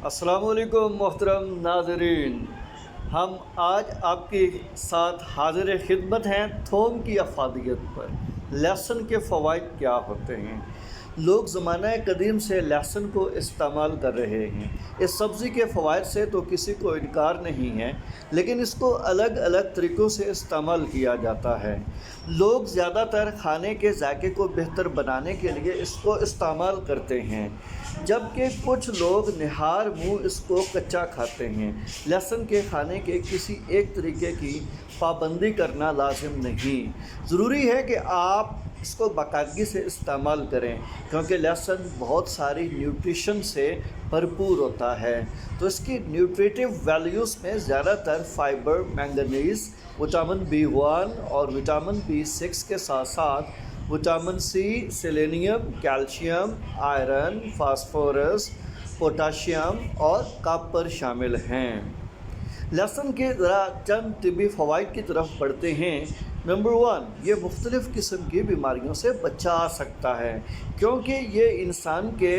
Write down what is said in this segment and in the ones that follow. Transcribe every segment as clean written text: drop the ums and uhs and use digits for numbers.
अस्सलाम वालेकुम मोहतरम नाज़रीन। हम आज आपके साथ हाज़िर खिदमत हैं थोम की अफादियत पर। लहसुन के फ़वाइद क्या होते हैं? लोग ज़माना कदीम से लहसुन को इस्तेमाल कर रहे हैं। इस सब्ज़ी के फ़वाइद से तो किसी को इनकार नहीं है, लेकिन इसको अलग अलग तरीक़ों से इस्तेमाल किया जाता है। लोग ज़्यादातर खाने के ज़ायक़े को बेहतर बनाने के लिए इसको इस्तेमाल करते हैं, जबकि कुछ लोग निहार मुँह इसको कच्चा खाते हैं। लहसुन के खाने के किसी एक तरीके की पाबंदी करना लाजिम नहीं, ज़रूरी है कि आप इसको बाकायदगी से इस्तेमाल करें, क्योंकि लहसुन बहुत सारी न्यूट्रिशन से भरपूर होता है। तो इसकी न्यूट्रिटिव वैल्यूज़ में ज़्यादातर फाइबर, मैंगनीज़, विटामिन B1 और विटामिन B6 के साथ साथ vitamin C, selenium, calcium, iron, phosphorus, potassium और कॉपर शामिल हैं। लहसुन के ज़रा चंद तिबी फ़वाइद की तरफ बढ़ते हैं। नंबर 1, ये मुख्तलिफ़ किस्म की बीमारियों से बचा सकता है, क्योंकि ये इंसान के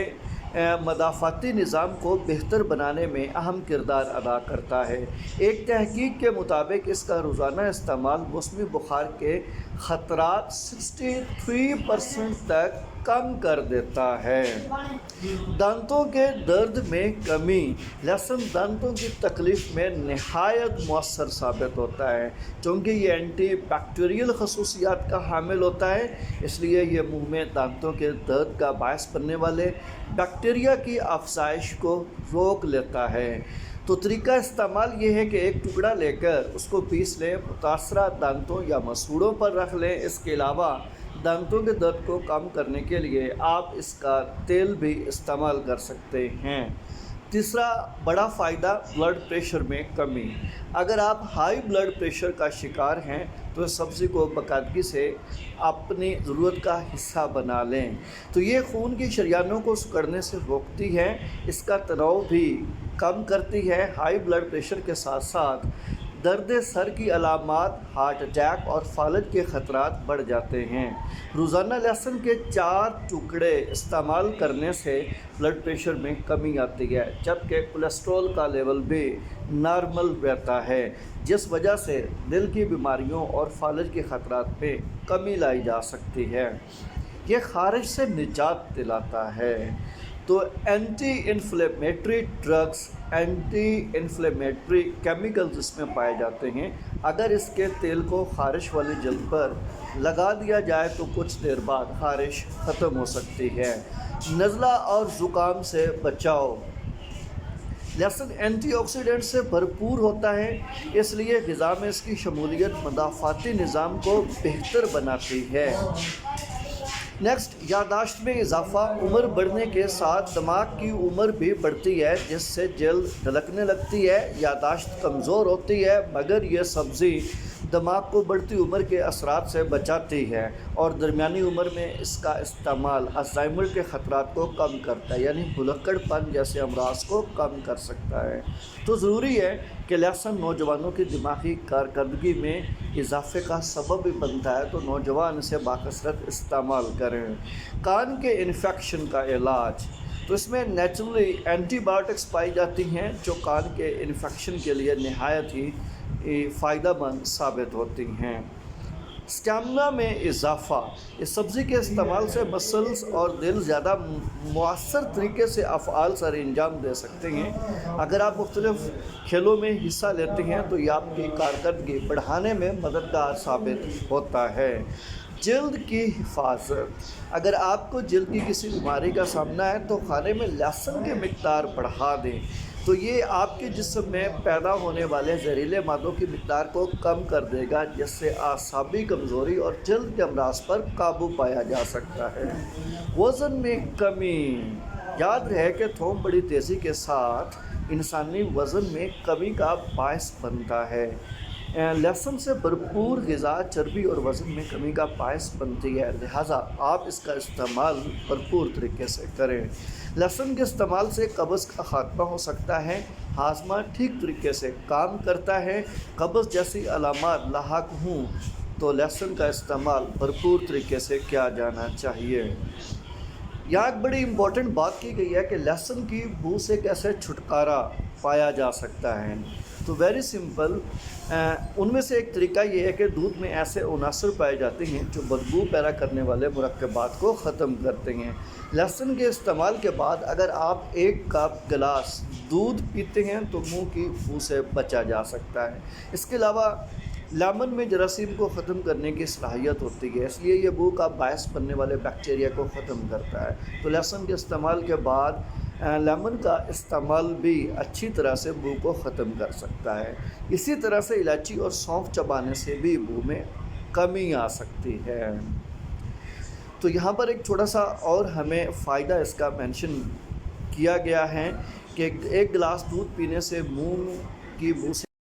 मदाफ़ाती निज़ाम को बेहतर बनाने में अहम किरदार अदा करता है। एक तहकीक के मुताबिक इसका रोज़ाना इस्तेमाल मौसमी बुखार के ख़तरात 63% तक कम कर देता है। दांतों के दर्द में कमी। लहसुन दांतों की तकलीफ़ में नहायत मौसर साबित होता है, क्योंकि ये एंटी बैक्टीरियल खसूसियात का हामिल होता है। इसलिए ये मुंह में दांतों के दर्द का बायस बनने वाले बैक्टीरिया की अफजाइश को रोक लेता है। तो तरीका इस्तेमाल ये है कि एक टुकड़ा लेकर उसको पीस लें, मुतासरा दांतों या मसूड़ों पर रख लें। इसके अलावा दांतों के दर्द को कम करने के लिए आप इसका तेल भी इस्तेमाल कर सकते हैं। तीसरा बड़ा फ़ायदा, ब्लड प्रेशर में कमी। अगर आप हाई ब्लड प्रेशर का शिकार हैं तो इस सब्ज़ी को बाकायदगी से अपनी ज़रूरत का हिस्सा बना लें। तो ये खून की शरियानों को सिकुड़ने से रोकती है, इसका तनाव भी कम करती है। हाई ब्लड प्रेशर के साथ साथ दर्द सर की अलामात, हार्ट अटैक और फालज के ख़तरात बढ़ जाते हैं। रोज़ाना लहसुन के 4 टुकड़े इस्तेमाल करने से ब्लड प्रेशर में कमी आती है, जबकि कोलेस्ट्रॉल का लेवल भी नॉर्मल रहता है, जिस वजह से दिल की बीमारियों और फालज के ख़तरात में कमी लाई जा सकती है। ये ख़ारिश से निजात दिलाता है। तो anti inflammatory drugs, anti inflammatory chemicals इसमें पाए जाते हैं। अगर इसके तेल को ख़ारिश वाली जल्द पर लगा दिया जाए तो कुछ देर बाद ख़ारिश ख़त्म हो सकती है। नज़ला और ज़ुकाम से बचाव। लहसुन एंटीऑक्सीडेंट से भरपूर होता है, इसलिए ग़िज़ा में इसकी शमूलियत मदाफ़ाती निज़ाम को बेहतर बनाती है। नेक्स्ट, यादाश्त में इजाफ़ा। उम्र बढ़ने के साथ दिमाग की उम्र भी बढ़ती है, जिससे जल्द ढलकने लगती है, यादाश्त कमज़ोर होती है। मगर यह सब्ज़ी दिमाग को बढ़ती उम्र के असरात से बचाती है और दरमियानी उम्र में इसका इस्तेमाल अल्ज़ाइमर के ख़तरात को कम करता है, यानी भुलक्कड़पन जैसे अमराज को कम कर सकता है। तो ज़रूरी है कि लहसुन नौजवानों की दिमागी कारकर्दगी में इजाफे का सबब भी बनता है, तो नौजवान इसे बाकसरत इस्तेमाल करें। कान के इन्फेक्शन का इलाज। तो इसमें नेचुरली एंटीबायोटिक्स पाई जाती हैं, जो कान के इन्फेक्शन के लिए नहायत ही फ़ायदेमंद साबित होती हैं। स्टैमिना में इजाफ़ा। इस सब्ज़ी के इस्तेमाल से मसल्स और दिल ज़्यादा मौसर तरीके से अफ़आल सर अंजाम दे सकते हैं। अगर आप मुख्तलिफ़ खेलों में हिस्सा लेते हैं तो ये आपकी कारकर्दगी बढ़ाने में मददगार साबित होता है। जल्द की हिफाजत। अगर आपको जल्द की किसी बीमारी का सामना है तो खाने में लहसुन की मिक़दार बढ़ा दें, तो ये आपके जिस्म में पैदा होने वाले जहरीले मादों की मिक़दार को कम कर देगा, जिससे आसाबी कमज़ोरी और जल्द के अमराज पर काबू पाया जा सकता है। वज़न में कमी। याद रहे कि थोम बड़ी तेज़ी के साथ इंसानी वज़न में कमी का बायस बनता है। लहसुन से भरपूर ग़िज़ा चर्बी और वज़न में कमी का बायस बनती है, लिहाजा आप इसका इस्तेमाल भरपूर तरीके से करें। लहसुन के इस्तेमाल से कब्ज़ का ख़ात्मा हो सकता है, हाज़मा ठीक तरीके से काम करता है। कब्ज़ जैसी अलामात लाहक हों तो लहसुन का इस्तेमाल भरपूर तरीके से किया जाना चाहिए। یہاں ایک بڑی امپورٹنٹ بات کی گئی ہے کہ لہسن کی بو سے کیسے چھٹکارا پایا جا سکتا ہے. تو ویری سمپل، ان میں سے ایک طریقہ یہ ہے کہ دودھ میں ایسے عناصر پائے جاتے ہیں جو بدبو پیدا کرنے والے مرکبات کو ختم کرتے ہیں. لہسن کے استعمال کے بعد اگر آپ 1 گلاس دودھ پیتے ہیں تو منہ کی بو سے بچا جا سکتا ہے. اس کے علاوہ لیمن میں جراثیم کو ختم کرنے کی صلاحیت ہوتی ہے، اس لیے یہ بو کا باعث بننے والے بیکٹیریا کو ختم کرتا ہے. تو لہسن کے استعمال کے بعد لیمن کا استعمال بھی اچھی طرح سے بو کو ختم کر سکتا ہے. اسی طرح سے الائچی اور سونف چبانے سے بھی بو میں کمی آ سکتی ہے. تو یہاں پر ایک چھوٹا سا اور ہمیں فائدہ اس کا مینشن کیا گیا ہے کہ 1 گلاس دودھ پینے سے منہ کی بو سے